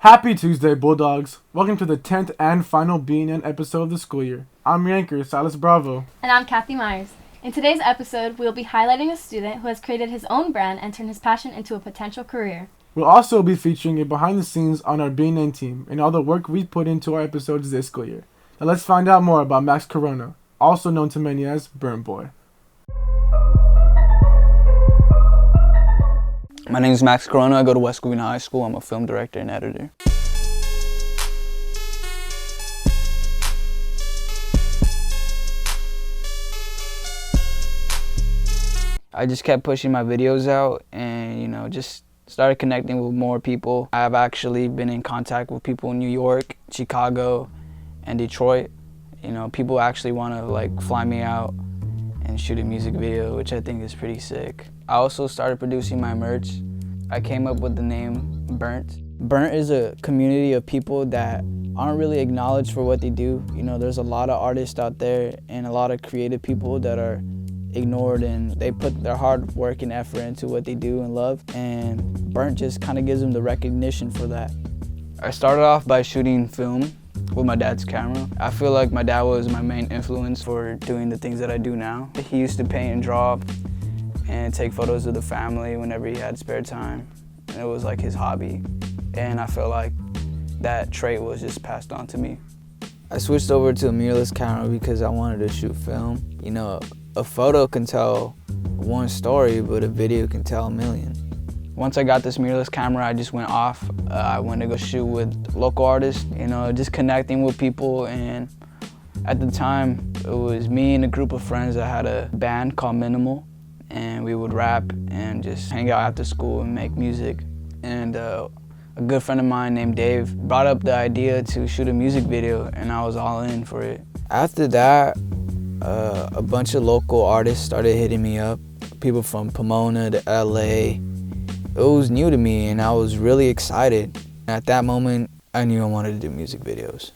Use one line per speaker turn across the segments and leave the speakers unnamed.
Happy Tuesday, Bulldogs! Welcome to the 10th and final BNN episode of the school year. I'm your anchor, Silas Bravo.
And I'm Kathy Myers. In today's episode, we'll be highlighting a student who has created his own brand and turned his passion into a potential career.
We'll also be featuring a behind the scenes on our BNN team and all the work we put into our episodes this school year. Now let's find out more about Max Corona, also known to many as Burn Boy.
My name is Max Corona. I go to West Covina High School. I'm a film director and editor. I just kept pushing my videos out and, just started connecting with more people. I've actually been in contact with people in New York, Chicago, and Detroit. People actually want to fly me out and shoot a music video, which I think is pretty sick. I also started producing my merch. I came up with the name Burnt. Burnt is a community of people that aren't really acknowledged for what they do. There's a lot of artists out there and a lot of creative people that are ignored, and they put their hard work and effort into what they do and love, and Burnt just kind of gives them the recognition for that. I started off by shooting film with my dad's camera. I feel like my dad was my main influence for doing the things that I do now. He used to paint and draw and take photos of the family whenever he had spare time. And it was like his hobby. And I feel like that trait was just passed on to me. I switched over to a mirrorless camera because I wanted to shoot film. A photo can tell one story, but a video can tell a million. Once I got this mirrorless camera, I just went off. I went to go shoot with local artists, just connecting with people. And at the time, it was me and a group of friends that had a band called Minimal. And we would rap and just hang out after school and make music. And a good friend of mine named Dave brought up the idea to shoot a music video, and I was all in for it. After that, a bunch of local artists started hitting me up, people from Pomona to LA. It was new to me and I was really excited. At that moment, I knew I wanted to do music videos.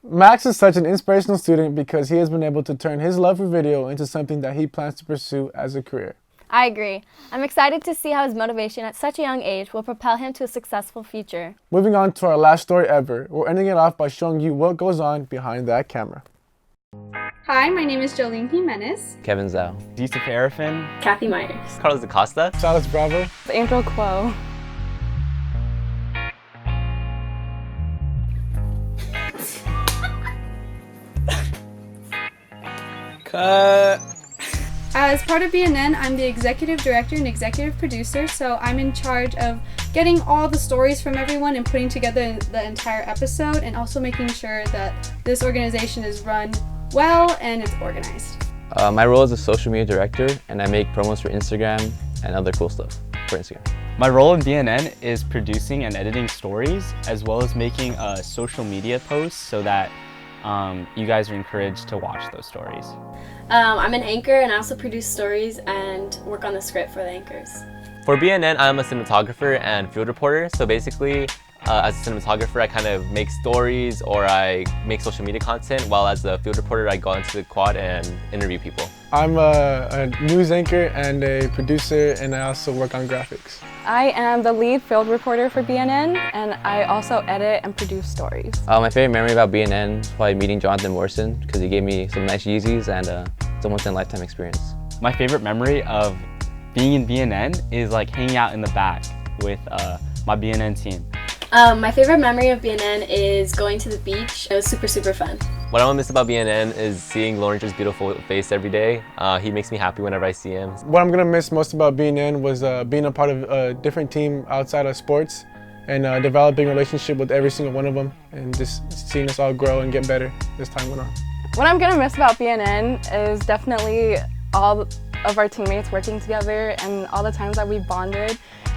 Max is such an inspirational student because he has been able to turn his love for video into something that he plans to pursue as a career.
I agree. I'm excited to see how his motivation at such a young age will propel him to a successful future.
Moving on to our last story ever, we're ending it off by showing you what goes on behind that camera.
Hi, my name is Jolene Jimenez.
Kevin Zhao.
Yusuf Arafin.
Kathy Myers.
Carlos Acosta.
Silas Bravo.
Angel Quo.
Cut.
As part of BNN, I'm the executive director and executive producer, so I'm in charge of getting all the stories from everyone and putting together the entire episode, and also making sure that this organization is run well and it's organized.
My role is a social media director, and I make promos for Instagram and other cool stuff for Instagram.
My role in BNN is producing and editing stories, as well as making social media posts so that you guys are encouraged to watch those stories.
I'm an anchor, and I also produce stories and work on the script for the anchors.
For BNN, I'm a cinematographer and field reporter. So basically, as a cinematographer, I kind of make stories or I make social media content, while as a field reporter, I go into the quad and interview people.
I'm a news anchor and a producer, and I also work on graphics.
I am the lead field reporter for BNN, and I also edit and produce stories.
My favorite memory about BNN is probably meeting Jonathan Morrison, because he gave me some nice Yeezys and it's a once-in-a-lifetime experience.
My favorite memory of being in BNN is hanging out in the back with my BNN team.
My favorite memory of BNN is going to the beach. It was super, super fun.
What I want to miss about BNN is seeing Lawrence's beautiful face every day. He makes me happy whenever I see him.
What I'm going to miss most about BNN was being a part of a different team outside of sports and developing a relationship with every single one of them, and just seeing us all grow and get better as time went on.
What I'm going to miss about BNN is definitely all of our teammates working together and all the times that we bonded.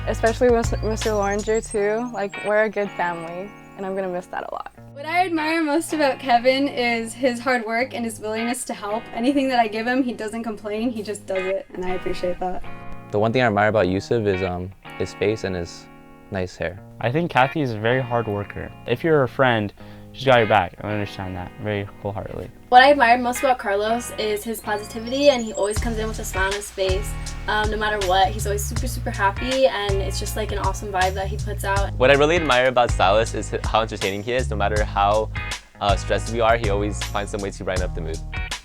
especially with Mr. Loringer too. Like, we're a good family, and I'm gonna miss that a lot.
What I admire most about Kevin is his hard work and his willingness to help. Anything that I give him, he doesn't complain, he just does it, and I appreciate that.
The one thing I admire about Yusuf is his face and his nice hair.
I think Kathy is a very hard worker. If you're a friend, she's got your back. I understand that very wholeheartedly.
What I admire most about Carlos is his positivity, and he always comes in with a smile on his face. No matter what, he's always super happy, and it's just like an awesome vibe that he puts out.
What I really admire about Silas is how entertaining he is. No matter how stressed we are, he always finds some way to brighten up the mood.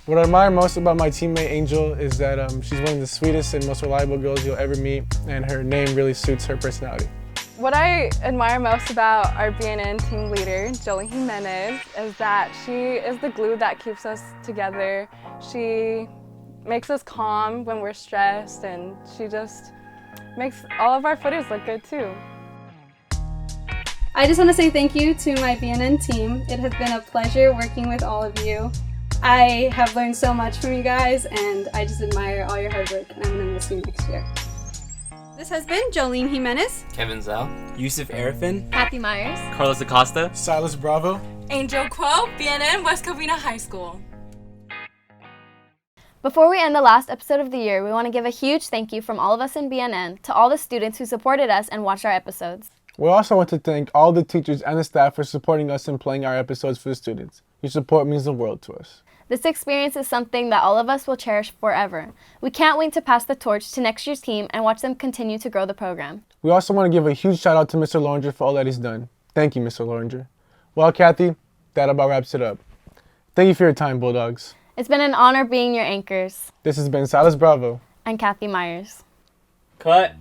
What I admire most about my teammate Angel is that she's one of the sweetest and most reliable girls you'll ever meet, and her name really suits her personality.
What I admire most about our BNN team leader, Jolene Jimenez, is that she is the glue that keeps us together. She makes us calm when we're stressed, and she just makes all of our footage look good too.
I just want to say thank you to my BNN team. It has been a pleasure working with all of you. I have learned so much from you guys, and I just admire all your hard work, and I'm going to miss you next year. This has been Jolene Jimenez,
Kevin Zhao, Yusuf Arifin,
Kathy Myers.
Carlos Acosta.
Silas Bravo.
Angel Quo, BNN West Covina High School.
Before we end the last episode of the year, we want to give a huge thank you from all of us in BNN to all the students who supported us and watched our episodes.
We also want to thank all the teachers and the staff for supporting us and playing our episodes for the students. Your support means the world to us.
This experience is something that all of us will cherish forever. We can't wait to pass the torch to next year's team and watch them continue to grow the program.
We also want to give a huge shout out to Mr. Loringer for all that he's done. Thank you, Mr. Loringer. Well, Kathy, that about wraps it up. Thank you for your time, Bulldogs.
It's been an honor being your anchors.
This has been Silas Bravo
and Kathy Myers.
Cut.